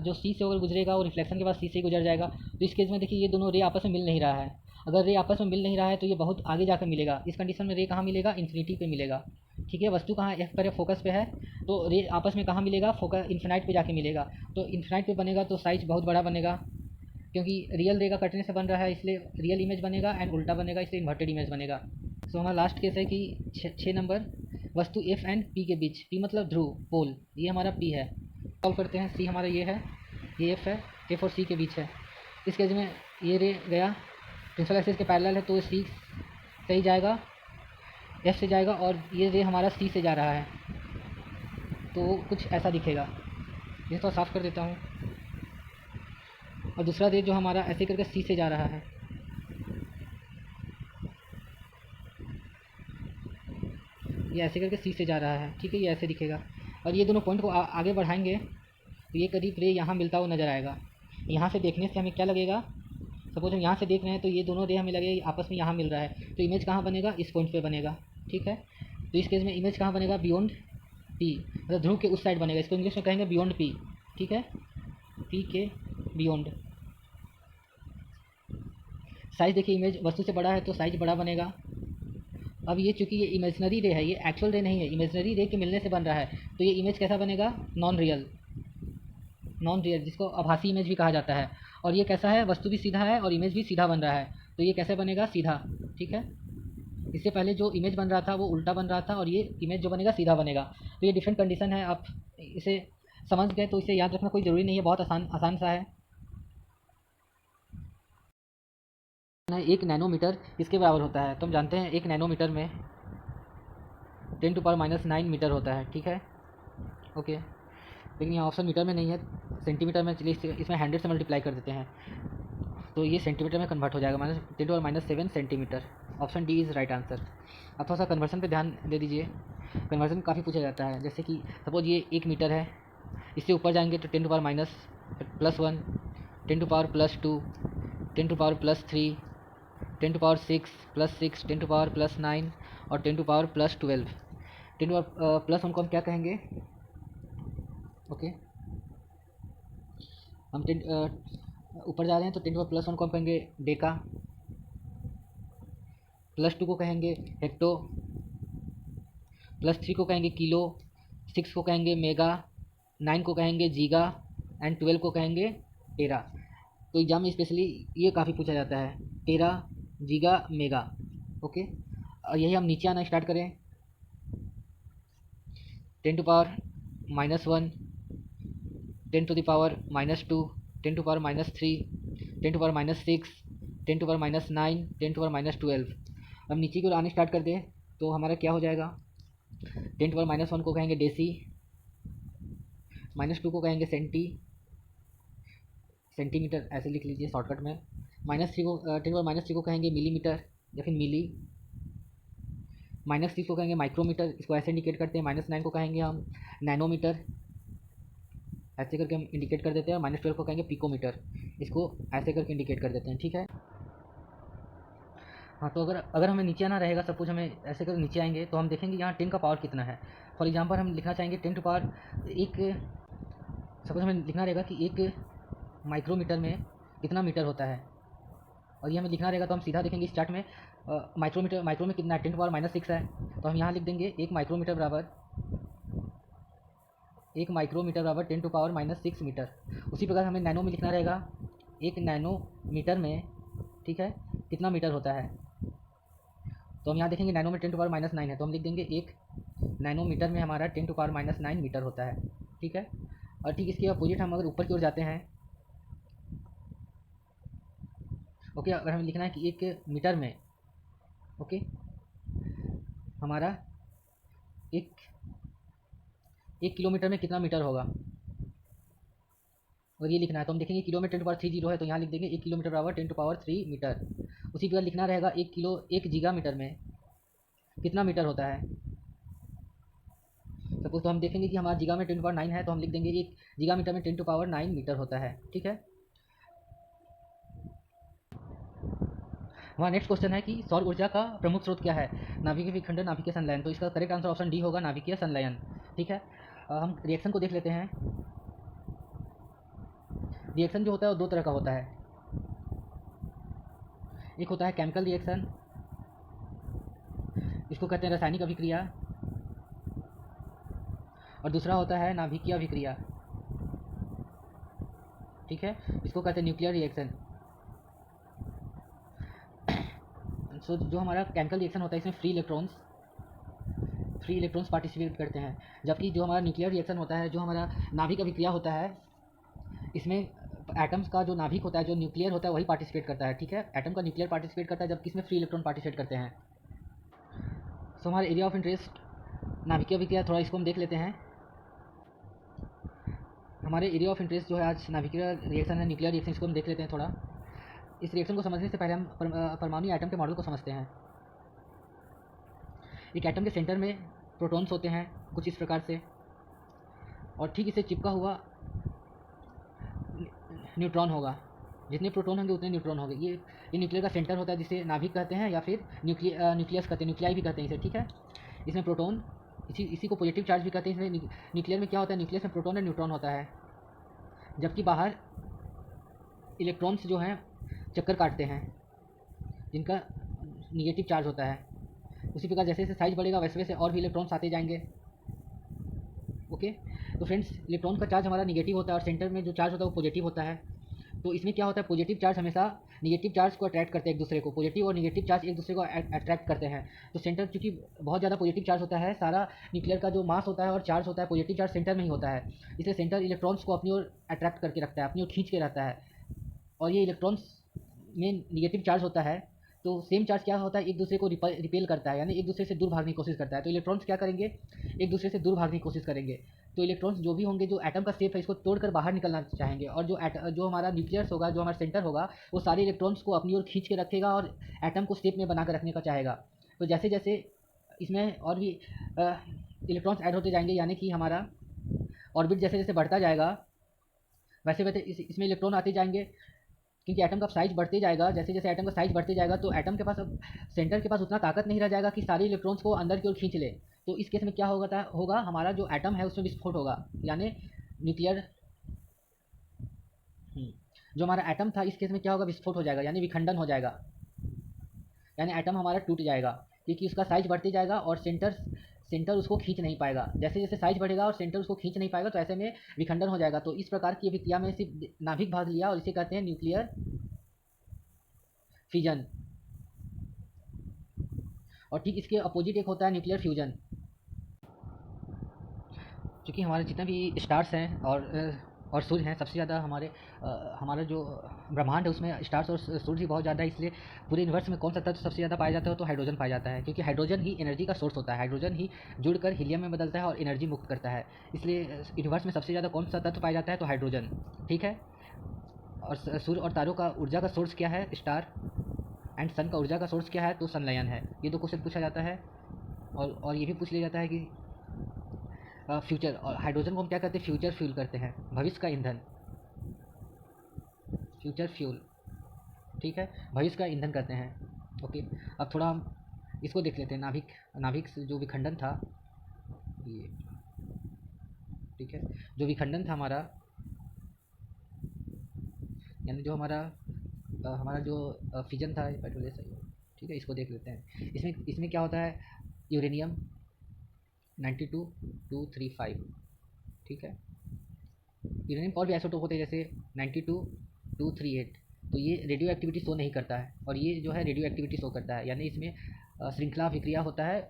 जो सी से होकर गुजरेगा वो रिफ्लेक्शन के बाद सी से गुजर जाएगा। तो इस केस में देखिए ये दोनों रे आपस में मिल नहीं रहा है। अगर रे आपस में मिल नहीं रहा है तो ये बहुत आगे जाकर मिलेगा। इस कंडीशन में रे कहाँ मिलेगा, इन्फिनिटी पे मिलेगा, ठीक है। वस्तु कहाँ एफ पर है, फोकस पे है, तो रे आपस में कहाँ मिलेगा, फोकस इन्फिनाइट पे जाके मिलेगा। तो इन्फिनाइट पे बनेगा तो साइज बहुत बड़ा बनेगा, क्योंकि रियल रे का कटने से बन रहा है इसलिए रियल इमेज बनेगा, एंड उल्टा बनेगा इसलिए इन्वर्टेड इमेज बनेगा। तो हमारा लास्ट केस है कि 6 नंबर, वस्तु एफ एंड पी के बीच, पी मतलब ध्रुव, पोल, ये हमारा पी है। सॉल्व करते हैं, सी हमारा ये है, ये एफ है, एफ और सी के बीच है। इस केस में ये रे गया प्रिंसिपल एक्सिस के पैरेलल है तो सी से ही जाएगा, एफ से जाएगा, और ये रे हमारा सी से जा रहा है तो कुछ ऐसा दिखेगा। ये तो साफ़ कर देता हूँ। और दूसरा रे जो हमारा ऐसे करके सी से जा रहा है, ये ऐसे करके सी से जा रहा है, ठीक है, ये ऐसे दिखेगा। और ये दोनों पॉइंट को आगे बढ़ाएंगे तो ये करीब रे यहाँ मिलता हुआ नज़र आएगा। यहाँ से देखने से हमें क्या लगेगा, सपोज हम यहाँ से देख रहे हैं तो ये दोनों रे हमें लगेगा आपस में यहाँ मिल रहा है, तो इमेज कहाँ बनेगा, इस पॉइंट पे बनेगा, ठीक है। तो इस केस में इमेज कहाँ बनेगा, बियॉन्ड पी, मतलब ध्रुव के उस साइड बनेगा, इसको इंग्लिश में कहेंगे बियॉन्ड पी, ठीक है। पी के बियॉन्ड। साइज़ देखिए, इमेज वस्तु से बड़ा है तो साइज़ बड़ा बनेगा। अब ये चूँकि ये इमेजिनरी रे है, ये एक्चुअल रे नहीं है, इमेजिनरी रे के मिलने से बन रहा है, तो ये इमेज कैसा बनेगा? नॉन रियल, जिसको आभासी इमेज भी कहा जाता है। और ये कैसा है? वस्तु भी सीधा है और इमेज भी सीधा बन रहा है, तो ये कैसे बनेगा? सीधा। ठीक है, इससे पहले जो इमेज बन रहा था वो उल्टा बन रहा था और ये इमेज जो बनेगा सीधा बनेगा। तो ये डिफरेंट कंडीशन है, आप इसे समझ गए तो इसे याद रखना कोई ज़रूरी नहीं है, बहुत आसान सा है। 1 नैनोमीटर किसके बराबर होता है? तो हम जानते हैं 1 नैनोमीटर में 10⁻⁹ मीटर होता है। ठीक है, ओके। लेकिन यहाँ ऑप्शन मीटर में नहीं है, सेंटीमीटर में। चलिए इसमें 100 से मल्टीप्लाई कर देते हैं तो ये सेंटीमीटर में कन्वर्ट हो जाएगा, -10⁻⁷ centimetre. Option D is right answer. अब थोड़ा सा कन्वर्सन पे ध्यान दे दीजिए। कन्वर्सन काफ़ी पूछा जाता है, जैसे कि सपोज ये 1 मीटर है, इससे ऊपर जाएंगे तो 10⁻⁻+1, 10⁻+2, 10⁻+3, 10⁻6+6, 10⁻+9 और 10⁻+12। 10⁻+1 को हम क्या कहेंगे? ओके, हम ऊपर जा रहे हैं तो 10⁻+1 को हम कहेंगे डेका, +2 को कहेंगे हेक्टो, +3 को कहेंगे किलो, 6 को कहेंगे मेगा, 9 को कहेंगे जीगा एंड 12 को कहेंगे टेरा। तो एग्जाम में स्पेशली ये काफ़ी पूछा जाता है, टेरा, जीगा, मेगा। ओके, और यही हम नीचे आना स्टार्ट करें, 10⁻⁻1, 10⁻⁻2, 10⁻⁻3, 10⁻⁻6, 10⁻⁻9, 10⁻⁻12। अब नीचे की ओर आने स्टार्ट कर दें तो हमारा क्या हो जाएगा? 10⁻⁻1 को कहेंगे डेसी, -2 को कहेंगे सेंटीमीटर, ऐसे लिख लीजिए शॉर्टकट में। -3 को कहेंगे मिलीमीटर या फिर मिली। -6 को कहेंगे माइक्रोमीटर, इसको ऐसे इंडिकेट करते हैं। -9 को कहेंगे हम नैनोमीटर, ऐसे करके हम इंडिकेट कर देते हैं। -12 को कहेंगे पिकोमीटर, इसको ऐसे करके इंडिकेट कर देते हैं। ठीक है, हाँ। तो अगर हमें नीचे आना रहेगा, सपोज हमें ऐसे कर नीचे आएंगे तो हम देखेंगे यहाँ 10 का पावर कितना है। फॉर एग्जांपल हम लिखना चाहेंगे 10⁻1, सपोज हमें लिखना रहेगा कि 1 माइक्रोमीटर में कितना मीटर होता है, और ये हमें लिखना रहेगा तो हम सीधा देखेंगे इस चार्ट में। माइक्रो में कितना है? 10⁻⁻6 है, तो हम यहाँ लिख देंगे 1 माइक्रोमीटर बराबर 10⁻⁻6 मीटर। उसी प्रकार हमें नैनो में लिखना रहेगा, 1 नैनोमीटर में, ठीक है, कितना मीटर होता है? तो हम यहाँ देखेंगे नैनो में 10⁻⁹ है, तो हम लिख देंगे 1 नैनोमीटर में हमारा 10⁻⁹ मीटर होता है। ठीक है, और ठीक इसके अपोजिट हम अगर ऊपर की ओर जाते हैं, ओके, अगर हमें लिखना है कि 1 मीटर में, ओके, हमारा 1 किलोमीटर में कितना मीटर होगा, और ये लिखना है तो हम देखेंगे किलो में 10⁻30 है, तो यहाँ लिख देंगे 1 किलोमीटर बराबर 10⁻3 मीटर। उसी प्रकार लिखना रहेगा 1 गीगा मीटर में कितना मीटर होता है। सपोज तो हम देखेंगे कि हमारा गीगा में 10⁻9 है, तो हम लिख देंगे 1 गीगा मीटर में 10⁻9 मीटर होता है। ठीक है, हमारा नेक्स्ट क्वेश्चन है कि सौर ऊर्जा का प्रमुख स्रोत क्या है? नाभिकीय विखंडन, नाभिकीय संलयन। तो इसका करेक्ट आंसर ऑप्शन डी होगा, नाभिकीय संलयन। ठीक है, हम रिएक्शन को देख लेते हैं। रिएक्शन जो होता है वो 2 तरह का होता है। एक होता है केमिकल रिएक्शन, इसको कहते हैं रासायनिक अभिक्रिया, और दूसरा होता है नाभिकीय अभिक्रिया। ठीक है, इसको कहते हैं न्यूक्लियर रिएक्शन। सो जो हमारा केमिकल रिएक्शन होता है इसमें फ्री इलेक्ट्रॉन्स पार्टिसिपेट करते हैं, जबकि जो हमारा न्यूक्लियर रिएक्शन होता है, जो हमारा नाभिक अभिक्रिया होता है, इसमें एटम्स का जो नाभिक होता है, जो न्यूक्लियर होता है, वही पार्टिसिपेट करता है। ठीक है, एटम का न्यूक्लियर पार्टिसिपेट करता है, जबकि इसमें फ्री इलेक्ट्रॉन पार्टिसिपेट करते हैं। सो हमारा एरिया ऑफ इंटरेस्ट नाभिकीय अभिक्रिया, थोड़ा इसको हम देख लेते हैं। हमारे एरिया ऑफ इंटरेस्ट जो है आज नाभिकीय रिएक्शन है, न्यूक्लियर रिएक्शन, इसको हम देख लेते हैं थोड़ा। इस रिएक्शन को समझने से पहले हम परमाणु एटम के मॉडल को समझते हैं। एक एटम के सेंटर में प्रोटॉन्स होते हैं कुछ इस प्रकार से, और ठीक इसे चिपका हुआ न्यूट्रॉन होगा। जितने प्रोटॉन होंगे उतने न्यूट्रॉन होंगे। ये न्यूक्लियर का सेंटर होता है, जिसे नाभिक कहते हैं या फिर न्यूक्लियस कहते हैं, न्यूक्लियाई भी कहते हैं इसे। ठीक है, इसमें प्रोटॉन, इसी को पॉजिटिव चार्ज भी कहते हैं। इसमें न्यूक्लियर में क्या होता है? न्यूक्लियस में प्रोटॉन और न्यूट्रॉन होता है। जबकि बाहर इलेक्ट्रॉन्स जो हैं चक्कर काटते हैं जिनका निगेटिव चार्ज होता है। उसी प्रकार जैसे जैसे साइज बढ़ेगा वैसे वैसे और भी इलेक्ट्रॉन्स आते जाएंगे। ओके, तो फ्रेंड्स इलेक्ट्रॉन का चार्ज हमारा निगेटिव होता है और सेंटर में जो चार्ज होता है वो पॉजिटिव होता है। तो इसमें क्या होता है, पॉजिटिव चार्ज हमेशा निगेटिव चार्ज को अट्रैक्ट करते हैं एक दूसरे को, पॉजिटिव और निगेटिव चार्ज एक दूसरे को अट्रैक्ट करते हैं। तो सेंटर चूंकि बहुत ज़्यादा पॉजिटिव चार्ज होता है, सारा न्यूक्लियर का जो मास होता है और चार्ज होता है पॉजिटिव चार्ज सेंटर में ही होता है, इसलिए सेंटर इलेक्ट्रॉन्स को अपनी ओर अट्रैक्ट करके रखता है, अपनी ओर खींच के रहता है। और ये इलेक्ट्रॉन्स में निगेटिव चार्ज होता है तो सेम चार्ज क्या होता है, एक दूसरे को रिपेल करता है, यानी एक दूसरे से दूर भागने की कोशिश करता है। तो इलेक्ट्रॉन्स क्या करेंगे, एक दूसरे से दूर भागने की कोशिश करेंगे। तो इलेक्ट्रॉन्स जो भी होंगे, जो एटम का शेप है इसको तोड़कर बाहर निकलना चाहेंगे, और जो हमारा न्यूक्लियस होगा, जो हमारा सेंटर होगा, वो सारे इलेक्ट्रॉन्स को अपनी ओर खींच के रखेगा और एटम को शेप में बनाकर रखने का चाहेगा। तो जैसे जैसे इसमें और भी इलेक्ट्रॉन्स ऐड होते जाएंगे, यानी कि हमारा ऑर्बिट जैसे जैसे बढ़ता जाएगा वैसे वैसे इसमें इलेक्ट्रॉन आते जाएंगे, क्योंकि एटम का साइज बढ़ते जाएगा। जैसे जैसे एटम का साइज बढ़ते जाएगा तो एटम के पास, अब सेंटर के पास उतना ताकत नहीं रह जाएगा कि सारे इलेक्ट्रॉन्स को अंदर की ओर खींच ले। तो इस केस में क्या होगा, हमारा जो एटम है उसमें विस्फोट होगा, यानी न्यूक्लियर जो हमारा एटम था इस केस में क्या होगा, विस्फोट हो जाएगा, यानी विखंडन हो जाएगा, यानी एटम हमारा टूट जाएगा, क्योंकि उसका साइज बढ़ते जाएगा और सेंटर उसको खींच नहीं पाएगा। जैसे जैसे साइज बढ़ेगा और सेंटर उसको खींच नहीं पाएगा तो ऐसे में विखंडन हो जाएगा। तो इस प्रकार की अभिक्रिया में सिर्फ नाभिक भाग लिया और इसे कहते हैं न्यूक्लियर फिजन। और ठीक इसके अपोजिट एक होता है न्यूक्लियर फ्यूजन। क्योंकि हमारे जितने भी स्टार्स हैं और सूर्य हैं, सबसे ज़्यादा हमारा जो ब्रह्मांड है उसमें स्टार्स और सूर्य ही बहुत ज़्यादा है, इसलिए पूरे यूनिवर्स में कौन सा तत्व सबसे ज़्यादा पाया जाता है, तो हाइड्रोजन पाया जाता है, क्योंकि हाइड्रोजन ही एनर्जी का सोर्स होता है। हाइड्रोजन ही जुड़कर हीलियम में बदलता है और एनर्जी मुक्त करता है, इसलिए यूनिवर्स में सबसे ज़्यादा कौन सा तत्व पाया जाता है, तो हाइड्रोजन। ठीक है, और सूर्य और तारों का ऊर्जा का सोर्स क्या है, स्टार, एंड सन का ऊर्जा का सोर्स क्या है, तो संलयन है। ये दो क्वेश्चन पूछा जाता है। और ये भी पूछ लिया जाता है कि फ्यूचर, और हाइड्रोजन को हम क्या कहते हैं, फ्यूचर फ्यूल करते हैं, भविष्य का ईंधन, फ्यूचर फ्यूल। ठीक है, भविष्य का ईंधन कहते हैं। ओके, अब थोड़ा हम इसको देख लेते हैं, नाभिक से जो विखंडन था ये। ठीक है, जो विखंडन था हमारा, यानी जो हमारा जो फिजन था पेट्रोलियस। ठीक है, इसको देख लेते हैं। इसमें क्या होता है, यूरेनियम 92235। ठीक है, यूरेनियम और भी आइसोटोप होते हैं जैसे 92238। तो ये रेडियो एक्टिविटी शो नहीं करता है, और ये जो है रेडियो एक्टिविटी शो करता है, यानी इसमें श्रृंखला अभिक्रिया होता है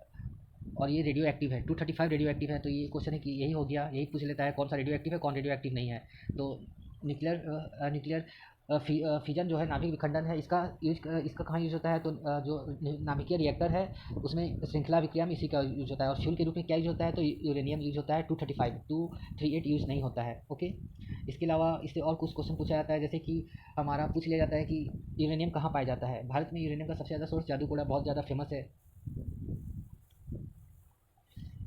और ये रेडियो एक्टिव है। 235 रेडियो एक्टिव है। तो ये क्वेश्चन है कि यही हो गया, यही पूछ लेता है कौन सा रेडियो एक्टिव है, कौन रेडियो एक्टिव नहीं है। तो न्यूक्लियर फिजन जो है, नाभिक विखंडन है, इसका कहाँ यूज़ होता है, तो जो नाभिकीय रिएक्टर है उसमें श्रृंखला विक्रिया में इसी का यूज़ होता है। और फ्यूल के रूप में क्या यूज़ होता है, तो यूरेनियम यूज़ होता है। 238 यूज़ नहीं होता है। ओके, इसके अलावा इससे और कुछ क्वेश्चन पूछा जाता है, जैसे कि हमारा पूछ लिया जाता है कि यूरेनियम कहाँ पाया जाता है। भारत में यूरेनियम का सबसे ज़्यादा सोर्स जादूगोड़ा बहुत ज़्यादा फेमस है।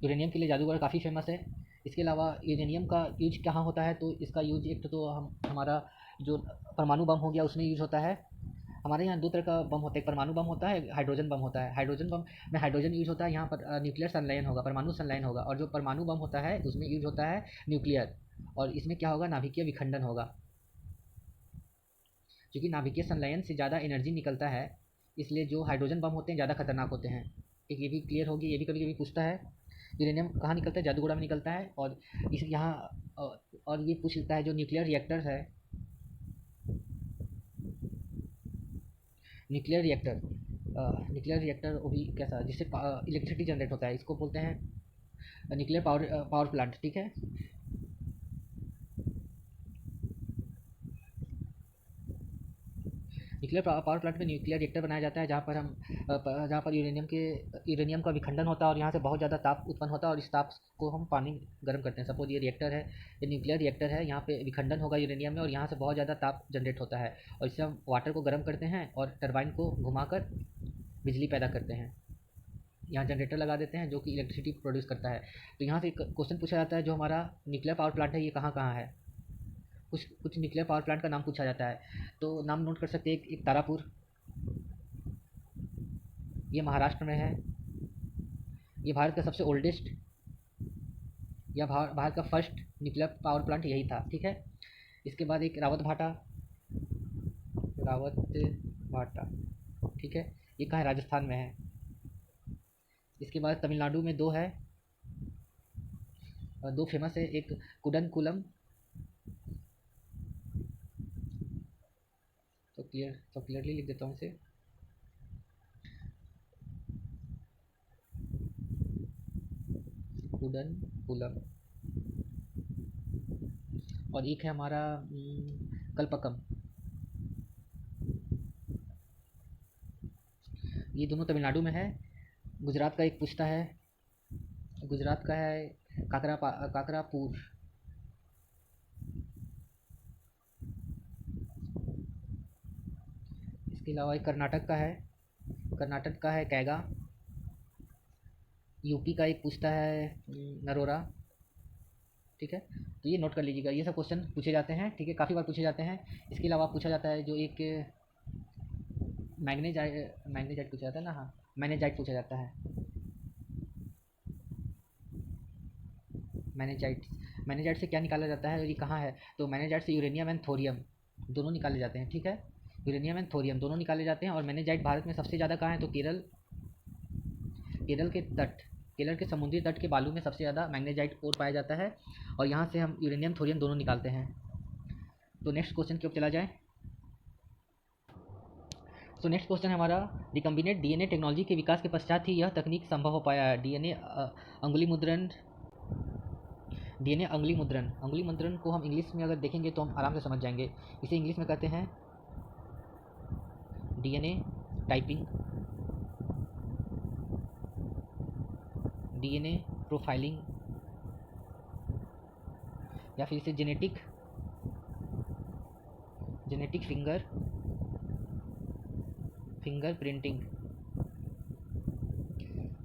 यूरेनियम के लिए जादूगर काफ़ी फेमस है। इसके अलावा यूरेनियम का यूज कहाँ होता है, तो इसका यूज एक तो हमारा जो परमाणु बम हो गया उसमें यूज होता है। हमारे यहाँ दो तरह का बम होता है, एक परमाणु बम होता है, हाइड्रोजन बम होता है। हाइड्रोजन बम में हाइड्रोजन यूज होता है, यहाँ पर न्यूक्लियर संलयन होगा, परमाणु संलयन होगा। और जो परमाणु बम होता है उसमें यूज होता है न्यूक्लियर, और इसमें क्या होगा, नाभिकीय विखंडन होगा। क्योंकि नाभिकीय संलयन से ज़्यादा एनर्जी निकलता है, इसलिए जो हाइड्रोजन बम होते हैं ज़्यादा खतरनाक होते हैं। एक ये भी क्लियर होगी, ये भी कभी कभी पूछता है। यूरेनियम कहाँ निकलता है, जादूगोड़ा में निकलता है। और इस यहाँ और ये पूछ लेता है जो न्यूक्लियर रिएक्टर है, न्यूक्लियर रिएक्टर वो भी कैसा, जिससे इलेक्ट्रिसिटी जनरेट होता है, इसको बोलते हैं न्यूक्लियर पावर प्लांट। ठीक है, न्यूक्लियर पावर प्लांट में न्यूक्लियर रिएक्टर बनाया जाता है, जहाँ पर यूरेनियम का विखंडन होता है और यहाँ से बहुत ज़्यादा ताप उत्पन्न होता है, और इस ताप को हम पानी गर्म करते हैं। सपोज ये रिएक्टर है, ये न्यूक्लियर रिएक्टर है, यहाँ पे विखंडन होगा यूरेनियम में और यहाँ से बहुत ज़्यादा ताप जनरेट होता है, और इससे हम वाटर को गर्म करते हैं और टरबाइन को घुमाकर बिजली पैदा करते हैं। यहाँ जनरेटर लगा देते हैं जो कि इलेक्ट्रिसिटी प्रोड्यूस करता है। तो यहाँ से क्वेश्चन पूछा जाता है, जो हमारा न्यूक्लियर पावर प्लांट है ये कहाँ कहाँ है। कुछ न्यूक्लियर पावर प्लांट का नाम पूछा जाता है, तो नाम नोट कर सकते हैं। एक तारापुर, ये महाराष्ट्र में है। ये भारत का सबसे ओल्डेस्ट या भारत का फर्स्ट न्यूक्लियर पावर प्लांट यही था। ठीक है, इसके बाद एक रावत भाटा, रावत भाटा, ठीक है, ये कहाँ है, राजस्थान में है। इसके बाद तमिलनाडु में दो है, दो फेमस है, एक कुडनकुलम, तो क्लियरली लिख देता हूँ इसे, कुडनकुलम, और एक है हमारा कल्पकम। ये दोनों तमिलनाडु में है। गुजरात का एक पूछता है, गुजरात का है काकरापुर। इसके अलावा एक कर्नाटक का है कैगा। यूपी का एक पूछता है नरोरा, ठीक है। तो ये नोट कर लीजिएगा, ये सब क्वेश्चन पूछे जाते हैं, ठीक है, काफ़ी बार पूछे जाते हैं। इसके अलावा पूछा जाता है जो एक मैग्नेजाइट पूछा जाता है ना, हाँ, मैग्नेजाइट पूछा जाता है, मैग्नेजाइट। मैग्नेजाइट से क्या निकाला जाता है और ये कहाँ है, तो मैग्नेजाइट से यूरेनियम एंड थोरियम दोनों निकाले जाते हैं, ठीक है, यूरेनियम एंड थोरियम दोनों निकाले जाते हैं। और मैग्नेजाइट भारत में सबसे ज़्यादा कहाँ है, तो केरल के तट, केरल के समुद्री तट के बालू में सबसे ज़्यादा मैग्नेजाइट ओर पाया जाता है, और यहाँ से हम यूरेनियम थोरियम दोनों निकालते हैं। तो नेक्स्ट क्वेश्चन की ओर चला जाए। तो नेक्स्ट क्वेश्चन है हमारा, रिकम्बिनेंट डीएनए टेक्नोलॉजी के विकास के पश्चात ही यह तकनीक संभव हो पाया है। डीएनए अंगुली मुद्रण, डीएनए अंगुली मुद्रण को हम इंग्लिश में अगर देखेंगे तो हम आराम से समझ जाएंगे। इसे इंग्लिश में कहते हैं डीएनए टाइपिंग, डीएनए प्रोफाइलिंग, या फिर इसे जेनेटिक फिंगर प्रिंटिंग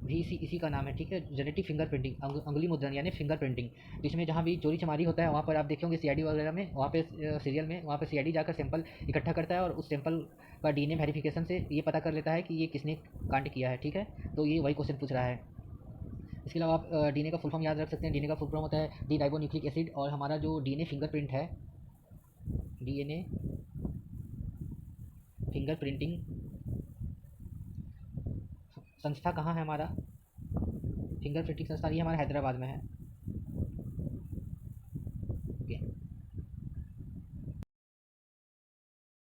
भी इसी का नाम है, ठीक है, जेनेटिक फिंगर प्रिंटिंग, अंगुली मुद्रण यानी फिंगर प्रिंटिंग। तो इसमें जहाँ भी चोरी चमारी होता है वहाँ पर आप देखे होंगे सीआईडी वगैरह में, वहाँ पे सीरियल में, वहाँ पे सीआईडी जाकर सैंपल इकट्ठा करता है और उस सैंपल का डीएनए वेरिफिकेशन से ये पता कर लेता है कि ये किसने कांड किया है, ठीक है। तो ये वही क्वेश्चन पूछ रहा है। इसके अलावा आप डीएनए का फुल फॉर्म याद रख सकते हैं। डीएनए का फुल फॉर्म होता है डी राइबो न्यूक्लिक एसिड, और हमारा जो डीएनए फिंगरप्रिंट है, डीएनए फिंगर प्रिंटिंग संस्था कहाँ है हमारा, फिंगर प्रिंटिंग संस्था ये हमारा हैदराबाद में है।